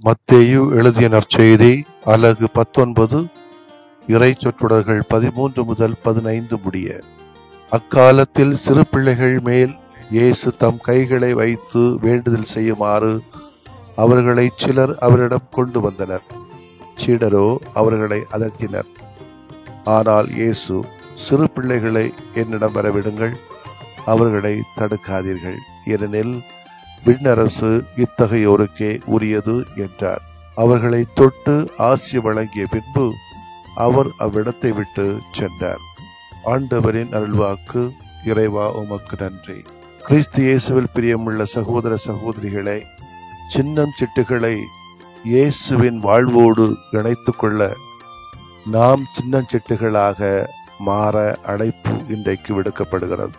மத்தேயு எழுதிய நற்செய்தி அலகு 19 இறை சொற்றொடர்கள் 13 முதல் 15 முடிய. அக்காலத்தில் சிறு பிள்ளைகள் மேல் இயேசு தம் கைகளை வைத்து வேண்டுதல் செய்யுமாறு அவர்களை சிலர் அவரிடம் கொண்டு வந்தனர். சீடரோ அவர்களை அதட்டினர். ஆனால் இயேசு, சிறு பிள்ளைகளை என்னிடம் வரவிடுங்கள், அவர்களை தடுக்காதீர்கள், ஏனெனில் விண்ணரசு இத்தகையோருக்கே உரியது என்றார். அவர்களை தொட்டு ஆசி வழங்கிய பின்பு அவர் அவ்விடத்தை விட்டு சென்றார். ஆண்டவரின் அருள்வாக்கு. இறைவா உமக்கு நன்றி. கிறிஸ்து இயேசுவில் பிரியமுள்ள சகோதர சகோதரிகளை, சின்னம் சிட்டுகளை இயேசுவின் வாழ்வோடு இணைத்துக் கொள்ள நாம் சின்னஞ்சிட்டுகளாக மாற அழைப்பு இன்றைக்கு விடுக்கப்படுகிறது.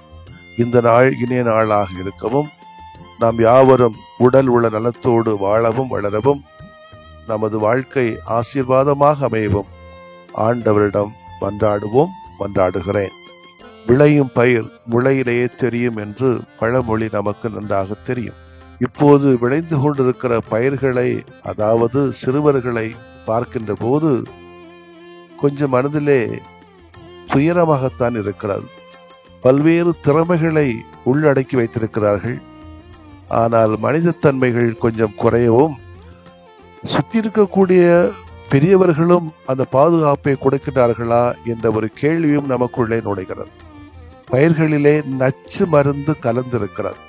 இந்த நாள் இனிய நாளாக இருக்கவும், நாம் யாவரும் உடல் உள்ள நலத்தோடு வாழவும் வளரவும், நமது வாழ்க்கை ஆசீர்வாதமாக அமையவும் ஆண்டவரிடம் மன்றாடுகிறேன். விளையும் பயிர் முளையிலேயே தெரியும் என்று பழமொழி நமக்கு நன்றாக தெரியும். இப்போது விளைந்து கொண்டிருக்கிற பயிர்களை, அதாவது சிறுவர்களை பார்க்கின்ற போது கொஞ்சம் மனதிலே துயரமாகத்தான் இருக்கிறது. பல்வேறு திறமைகளை உள்ளடக்கி வைத்திருக்கிறார்கள். ஆனால் மனிதத்தன்மைகள் கொஞ்சம் குறையவும், சுற்றி இருக்கக்கூடிய பெரியவர்களும் அந்த பாதுகாப்பை கொடுக்கிறார்களா என்ற ஒரு கேள்வியும் நமக்குள்ளே நுழைகிறது. பயிர்களிலே நச்சு மருந்து கலந்திருக்கிறது.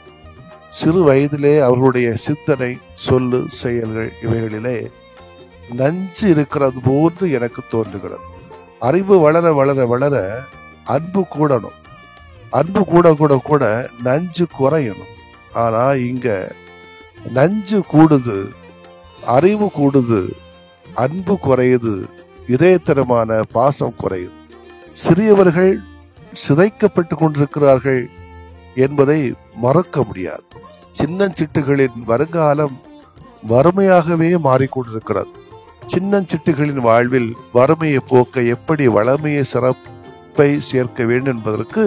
சிறு வயதிலே அவர்களுடைய சிந்தனை, சொல்லு, செயல்கள் இவைகளிலே நஞ்சு இருக்கிறது போன்று எனக்கு தோன்றுகிறது. அறிவு வளர வளர வளர அன்பு கூடணும். அன்பு கூட கூட கூட நஞ்சு குறையணும். ஆனா இங்க நஞ்சு கூடுது, அறிவு கூடுது, அன்பு குறையுது, இதயத்தரமான பாசம் குறையுது. சிறியவர்கள் சிதைக்கப்பட்டு கொண்டிருக்கிறார்கள் என்பதை மறக்க முடியாது. சின்னஞ்சிட்டுகளின் வருங்காலம் வறுமையாகவே மாறிக்கொண்டிருக்கிறது. சின்னஞ்சிட்டுகளின் வாழ்வில் வறுமையை போக்க எப்படி வளமையை சிறப்பை சேர்க்க வேண்டும் என்பதற்கு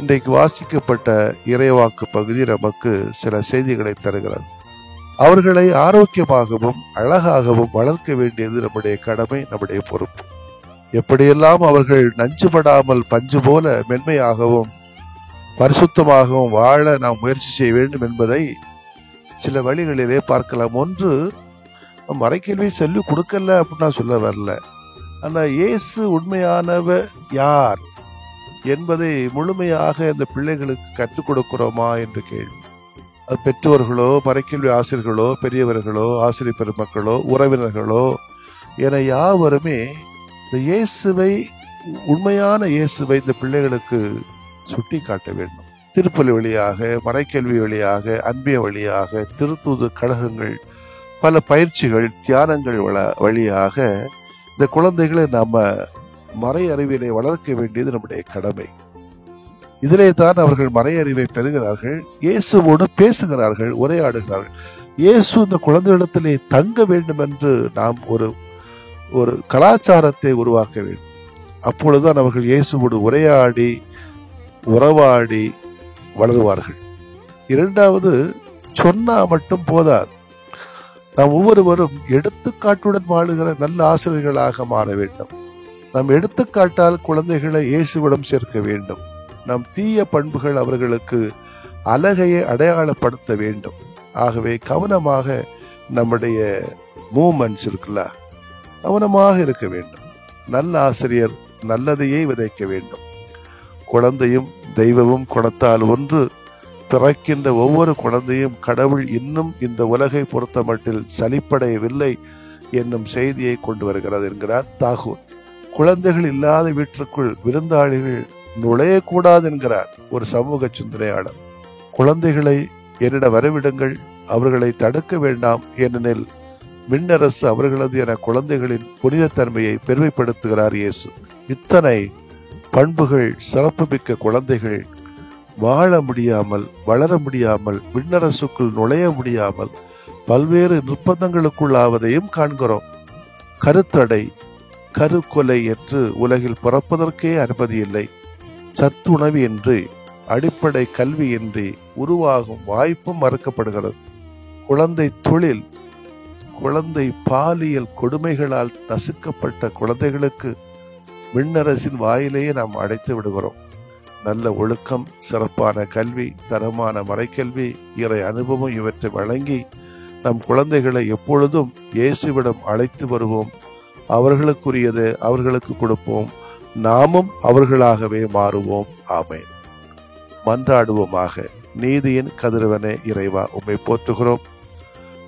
இன்றைக்கு வாசிக்கப்பட்ட இறைவாக்கு பகுதி நமக்கு சில செய்திகளை தருகிறது. அவர்களை ஆரோக்கியமாகவும் அழகாகவும் வளர்க்க வேண்டியது நம்முடைய கடமை, நம்முடைய பொறுப்பு. எப்படியெல்லாம் அவர்கள் நஞ்சுபடாமல் பஞ்சு போல மென்மையாகவும் பரிசுத்தமாகவும் வாழ நாம் முயற்சி செய்ய வேண்டும் என்பதை சில வழிகளிலே பார்க்கலாம். ஒன்று, மறைக்கல்வி சொல்லி கொடுக்கல அப்படின்னு நான் சொல்ல வரல. ஆனா இயேசு உண்மையானவர் யார் என்பதை முழுமையாக இந்த பிள்ளைகளுக்கு கற்றுக் கொடுக்கிறோமா என்று கேள்வி. அது பெற்றோர்களோ, மறைக்கல்வி ஆசிரியர்களோ, பெரியவர்களோ, ஆசிரியர் பெருமக்களோ, உறவினர்களோ என யாவருமே இந்த இயேசுவை, உண்மையான இயேசுவை இந்த பிள்ளைகளுக்கு சுட்டி காட்ட வேண்டும். திருப்பலி வழியாக, மறைக்கல்வி வழியாக, அன்பிய வழியாக, திருத்தூது கழகங்கள், பல பயிற்சிகள், தியானங்கள் வழியாக இந்த குழந்தைகளை நாம மறை அறிவியலை வளர்க்க வேண்டியது நம்முடைய கடமை. இதிலே தான் அவர்கள் மறை அறிவை பெறுகிறார்கள், இயேசுவோடு பேசுகிறார்கள், உரையாடுகிறார்கள். இயேசு இந்த குழந்தைகளிடத்திலே தங்க வேண்டும் என்று நாம் ஒரு கலாச்சாரத்தை உருவாக்க வேண்டும். அப்பொழுதுதான் அவர்கள் இயேசுவோடு உரையாடி உறவாடி வளருவார்கள். இரண்டாவது, சொன்னா மட்டும் போதாது. நாம் ஒவ்வொருவரும் எடுத்துக்காட்டுடன் வாழுகிற நல்ல ஆசிரியர்களாக மாற வேண்டும். நம் எடுத்துக்காட்டால் குழந்தைகளை இயேசுவிடம் சேர்க்க வேண்டும். நம் தீய பண்புகள் அவர்களுக்கு அழகையை அடையாளப்படுத்த வேண்டும். ஆகவே கவனமாக நம்முடைய மூமெண்ட்ஸ் இருக்குல்ல, கவனமாக இருக்க வேண்டும். நல்ல ஆசிரியர் நல்லதையே விதைக்க வேண்டும். குழந்தையும் தெய்வமும் குணத்தால் ஒன்று. பிறக்கின்ற ஒவ்வொரு குழந்தையும் கடவுள் இன்னும் இந்த உலகை பொறுத்த மட்டில் சலிப்படையவில்லை என்னும் செய்தியை கொண்டு வருகிறது என்கிறார் தாகூர். குழந்தைகள் இல்லாத வீட்டிற்குள் விருந்தாளிகள் நுழையக்கூடாது என்கிறார் ஒரு சமூக சிந்தனையாளர். குழந்தைகளை என்னிடம் வரவிடுங்கள், அவர்களை தடுக்க வேண்டாம், ஏனெனில் விண்ணரசு அவர்களது என குழந்தைகளின் புனிதத்தன்மையை பெருமைப்படுத்துகிறார் இயேசு. இத்தனை பண்புகள் சிறப்புமிக்க குழந்தைகள் வாழ முடியாமல், வளர முடியாமல், விண்ணரசுக்குள் நுழைய முடியாமல் பல்வேறு நிர்பந்தங்களுக்குள்ளாவதையும் காண்கிறோம். கருத்தடை, கருக்கொலை என்று உலகில் பிறப்பதற்கே அனுமதி இல்லை. சத்துணவு இன்றி, அடிப்படை கல்வியின்றி உருவாகும் வாய்ப்பும் மறுக்கப்படுகிறது. குழந்தை தொழில் குழந்தை பாலியல் கொடுமைகளால் நசுக்கப்பட்ட குழந்தைகளுக்கு விண்ணரசின் வாயிலேயே நாம் அடைத்து விடுகிறோம். நல்ல ஒழுக்கம், சிறப்பான கல்வி, தரமான மறைக்கல்வி, இறை அனுபவம் இவற்றை வழங்கி நம் குழந்தைகளை எப்பொழுதும் இயேசுவிடம் அழைத்து வருவோம். அவர்களுக்குரியது அவர்களுக்கு கொடுப்போம். நாமும் அவர்களாகவே மாறுவோம். ஆமென். மன்றாடுவோமாக. நீதியின் கதிரவனே இறைவா, உம்மை போற்றுகிறோம்.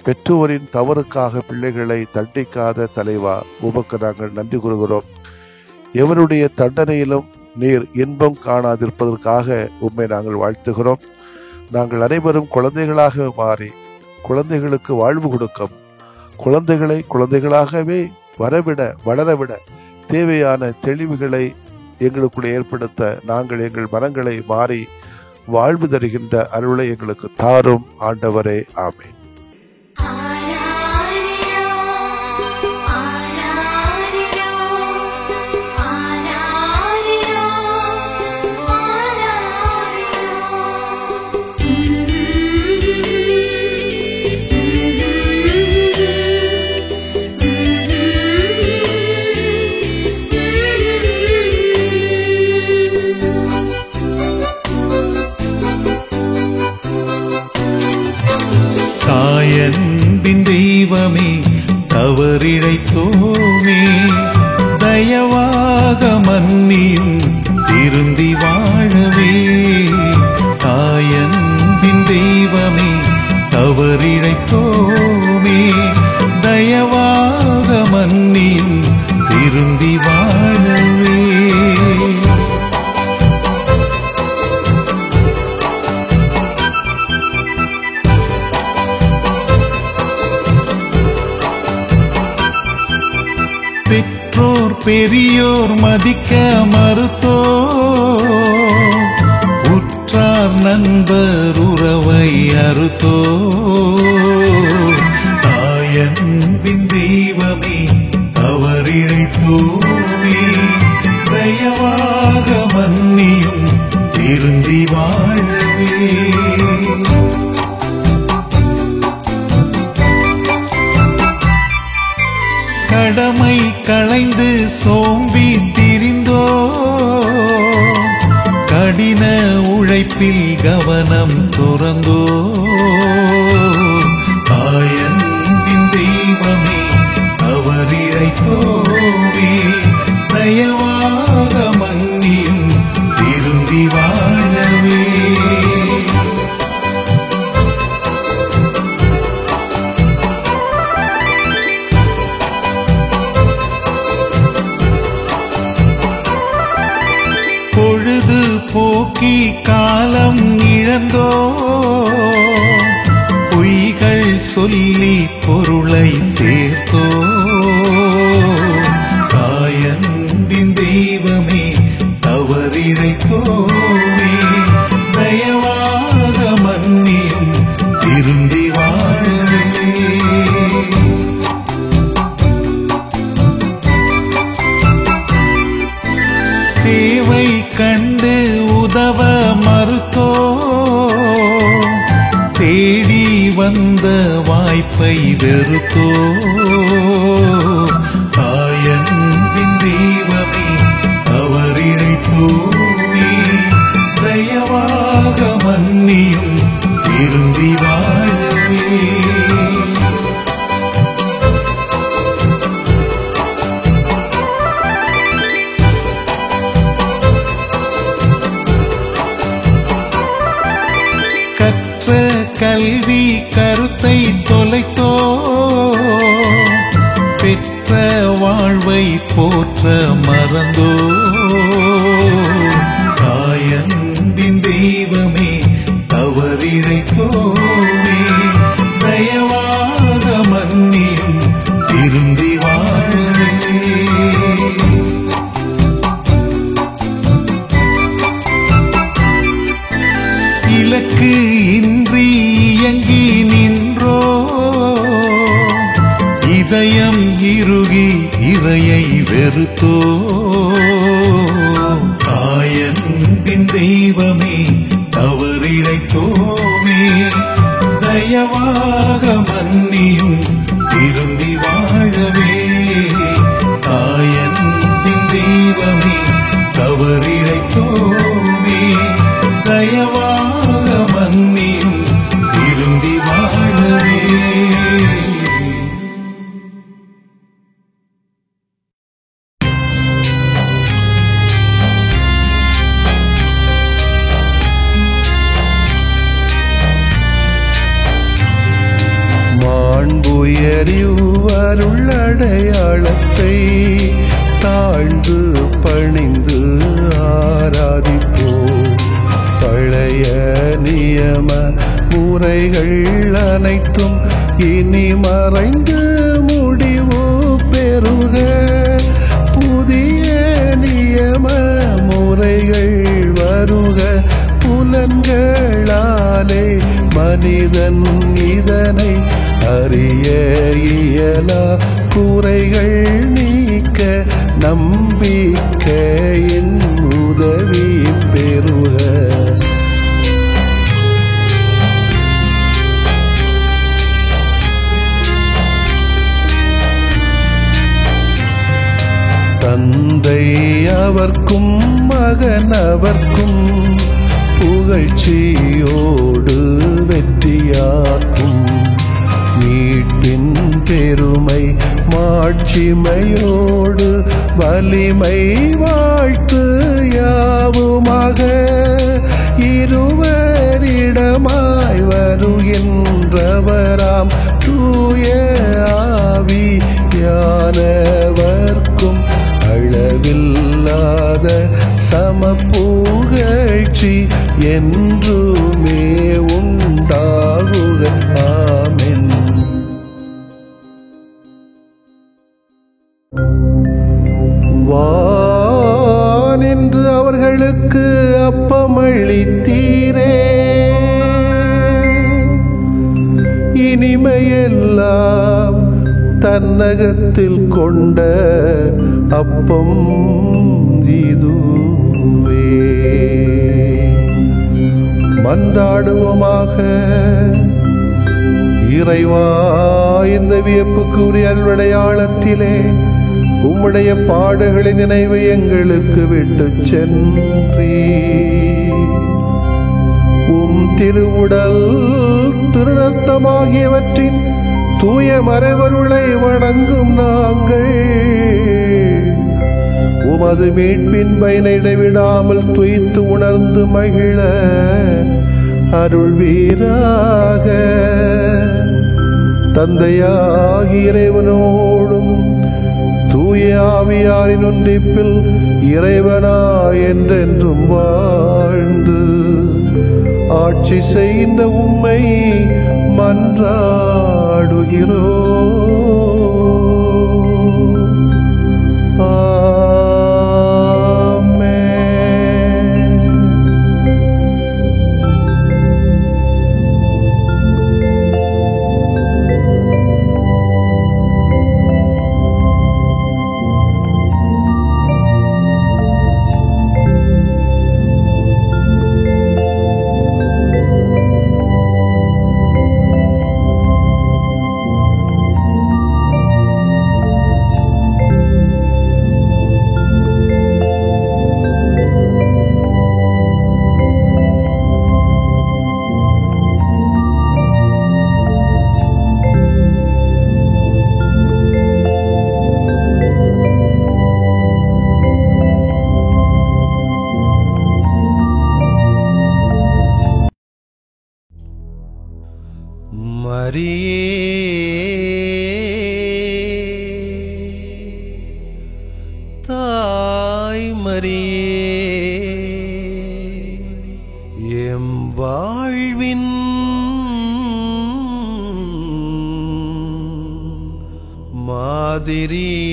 பெற்றோரின் தவறுக்காக பிள்ளைகளை தண்டிக்காத தலைவா, உமக்கு நாங்கள் நன்றி கூறுகிறோம். எவருடைய தண்டனையிலும் நீர் இன்பம் காணாதிருப்பதற்காக உம்மை நாங்கள் வாழ்த்துகிறோம். நாங்கள் அனைவரும் குழந்தைகளாக மாறி குழந்தைகளுக்கு வாழ்வு கொடுக்கும், குழந்தைகளை குழந்தைகளாகவே வளரவிட தேவையான தெளிவுகளை எங்களுக்குள்ளே ஏற்படுத்த நாங்கள் எங்கள் மனங்களை மாறி வாழ்வு தருகின்ற அருளை எங்களுக்கு தாரும் ஆண்டவரே. ஆமென். தாயன்பின் தெய்வமே, தவறிழைத்தோமே, தயவாக மன்னியும் திருந்தி வாழவே. தாயன்பின் தெய்வமே, தவறிழைத்தோமே, தயவாக மன்னியும் திருந்தி வாழவே. பெற்றோர் பெரியோர் மதிக்க மறுத்தோ, உற்றார் நண்பர் உறவை அறுத்தோ. தாயன்பின் தெய்வமே, தவறிழைத்தோமே, தயவாக மன்னியும் திருந்தி வாழவே. கடமை களைந்து சோம்பி திரிந்தோ, கடின உழைப்பில் கவனம் துறந்தோ. தாயன்பின் தெய்வமே, தவறிழைத்தோமே, தயவாக மன்னியும் திருந்தி வாழவே. பொழுது போக்கி காலம் இழந்தோ, பொய்கள் சொல்லி பொருளை சேர்த்தோ. தாயன்பின் தெய்வமே, தவறிழைத்தோமே, தயவாக மன்னியும் திருந்தி வாழவே. தேவை கண்டு உதவ மறுத்தோ, தேடி வந்த வாய்ப்பை வெறுத்தோ. தாயன்பின் தெய்வமே, தவறிழைத்தோமே, தயவாக மன்னியும் திருந்தி வாழவே. கல்வி கருத்தை தொலைத்தோ, பெற்ற வாழ்வை போற்ற மறந்தோ. தாயன்பின் தெய்வமே, தவறிழைத்தோமே, தயவாக மன்னியும் திருந்தி வாழவே. இலக்கு இன்றி இயங்கி நின்றோ, இதயம் இறுகி இறையை வெறுத்தோ. அருளடையாளத்தை தாழ்ந்து பணிந்து ஆராதிப்போம். பழைய நியம முறைகள் அனைத்தும் இனி மறைந்து முடிவு பெறுக. புதிய நியம முறைகள் வருக. புலன்களாலே மனிதன் இதனை அறிய இயலா. குறைகள் நீக்க நம்பிக்கையின் உதவி பெறுக. தந்தை அவர்க்கும் மகன் அவர்க்கும் புகழ்ச்சியோடு வெற்றியாக்கும். மீட்பின் பெருமை மாட்சிமையோடு வலிமை வாழ்த்து யாவுமாக. இருவரிடமாய் வருகின்றவராம் தூய ஆவியானவர்க்கும் அளவில்லாத சமப்புகழ்ச்சி என்றுமே உண்டாகுக. ஆமென். வானின்று அவர்களுக்கு அப்பமளித்தீரே, இனிமையெல்லாம் தன்னகத்தில் கொண்ட அப்பம் இதுவே. மன்றாடுவோமாக. இறைவா, இந்த வியப்புக்குரிய அல்வடையாளத்திலே உம்முடைய பாடுகளின் நினைவை எங்களுக்கு விட்டு சென்றீ. உம் திருவுடல் திருநத்தமாகியவற்றின் தூய மறைவருளை வணங்கும் நாங்கள் உமது மீட்பின் பயனை இடைவிடாமல் துய்த்து உணர்ந்து மகிழ அருள்வீராக. தந்தையாகி இறைவனோடும் தூய ஆவியாரின் ஒன்றிப்பில் இறைவனா என்றென்றும் வாழ்ந்து ஆட்சி செய்கின்ற உம்மை மன்றாடுகிறோம். ஆமென். தாய் மரியே, எம் வாழ்வின் மாதிரியே,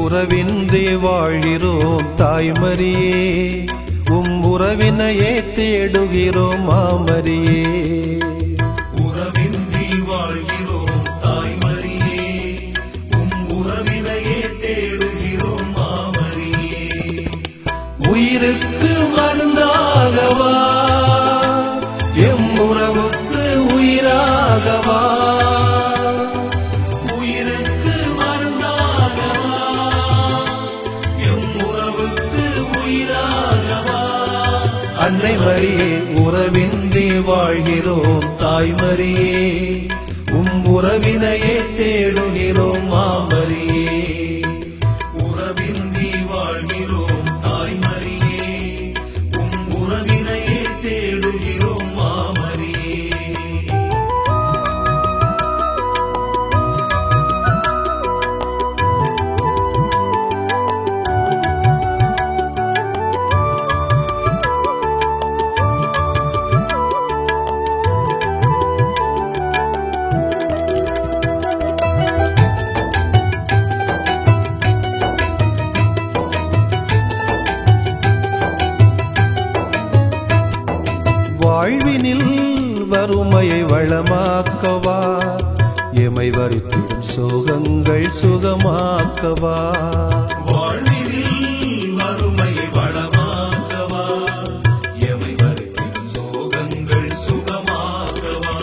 உறவின்றி வாழ்கிறோம் தாய்மரியே, உம் உறவினையே தேடுகிறோம் மாமரியே. உறவின்றி வாழ்கிறோம் தாய்மரியே, உம் உறவினையே தேடுகிறோம் மாமரியே. உயிருக்கு மருந்தாகவா, எம் உறவுக்கு உயிராகவா, உயிருக்கு அன்னை மரியே உறவின்றி வாழ்கிறோம் தாய்மரியே உறவினையே தேடுகிறோம் மாமரியே உறவின்றி வாழ்கிறோம் தாய்மரியே உறவினையே தேடுகிறோம் மாமரியே வாழ்வினில் வறுமையை வளமாக்கவா எமை வருத்திடும் சோகங்கள் சுகமாக்கவா வாழ்வினில் வறுமையை வளமாக்கவா எமை வருத்திடும் சோகங்கள் சுகமாக்கவா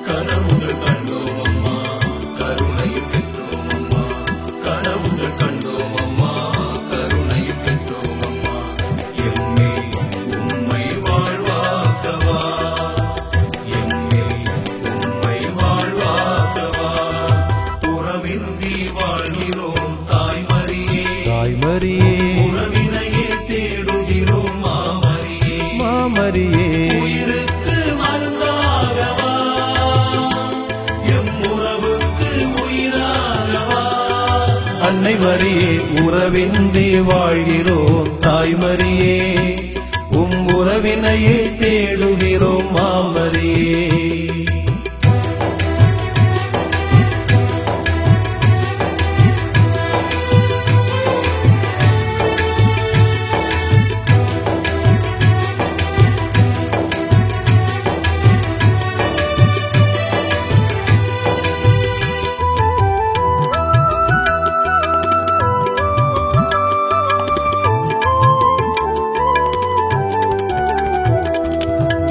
கனவுகள் கண்டோம் அம்மா கருணையும் பெற்றோம் அம்மா கனவுகள் கண்டோம் அம்மா கருணையும் பெற்றோம் அம்மா எம்மில் உம்மை வாழ்வாக்கவா எம்மில் உம்மை வாழ்வாக்கவா உறவின்றி வாழ்கிறோம் தாய்மரியே தாய்மரியே உறவினையே தேடுகிறோம் மாமரியே மாமரியே உயிருக்கு மருந்தாகவா எம் உறவுக்கு உயிராகவா அன்னை மரியே உறவின்றி வாழ்கிறோம் தாய்மரியே உறவினையே தேடுகிறோம் மாமரியே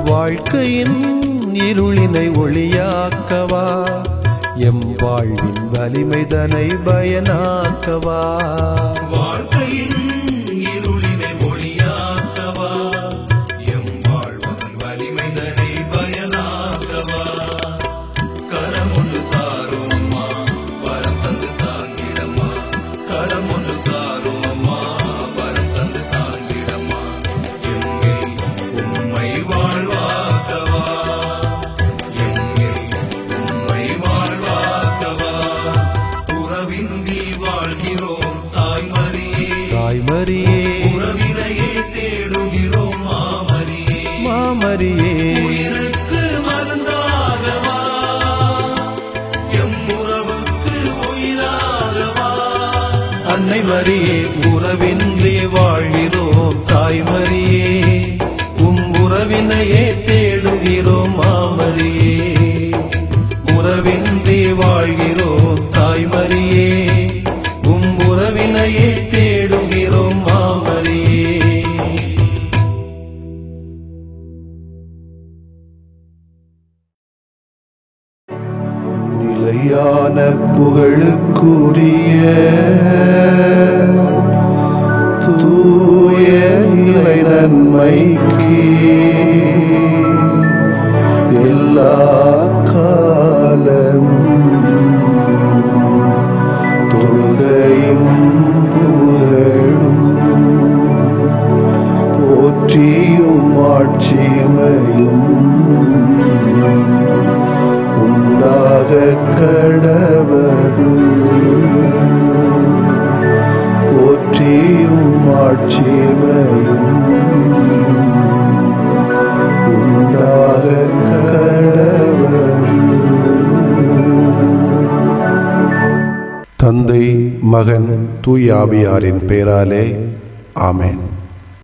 வாழ்க்கையின் இருளினை ஒளியாக்கவா எம் வாழ்வின் வலிமைதனை பயனாக்கவா வாழ்க்கையின் இருளினை ஒளியாக்கவா எம் வாழ்வன் வலிமைதனை பயனாகவா கரமொன்று தாரும் அம்மா வரம் தந்து தாங்கிடம்மா கரமொன்று தாரும் அம்மா வரம் தந்து தாங்கிடம்மா எம்மில் உம்மை வாழ்வாக்கவா எம்மில் உம்மை வாழ்வாக்கவா உறவின்றி வாழ்கிறோம் தாய்மரியே தாய்மரியே உறவினையே தேடுகிறோம் மாமரியே மாமரியே உயிருக்கு மருந்தாகவா எம் உறவுக்கு உயிராகவா அன்னை மரியே உறவின்றி வாழ்கிறோம் தாய்மரியே உறவினையே தேடுகிறோம் மாமரியே உறவின்றி வாழ்கிறோம் தாய்மரியே உறவினையே தேடுகிறோம் மாமரியே நிலையான புகழுக்குரிய தூய இறை நன்மைக்கு எல்லா காலம் தொழுகையும் புகழும் போற்றியும் ஆட்சிமையும் உண்டாக கடவது போற்றியும் ஆட்சிமையும் உண்டாக கடவது. தந்தை மகன் தூய ஆவியாரின் பெயராலே ஆமென்.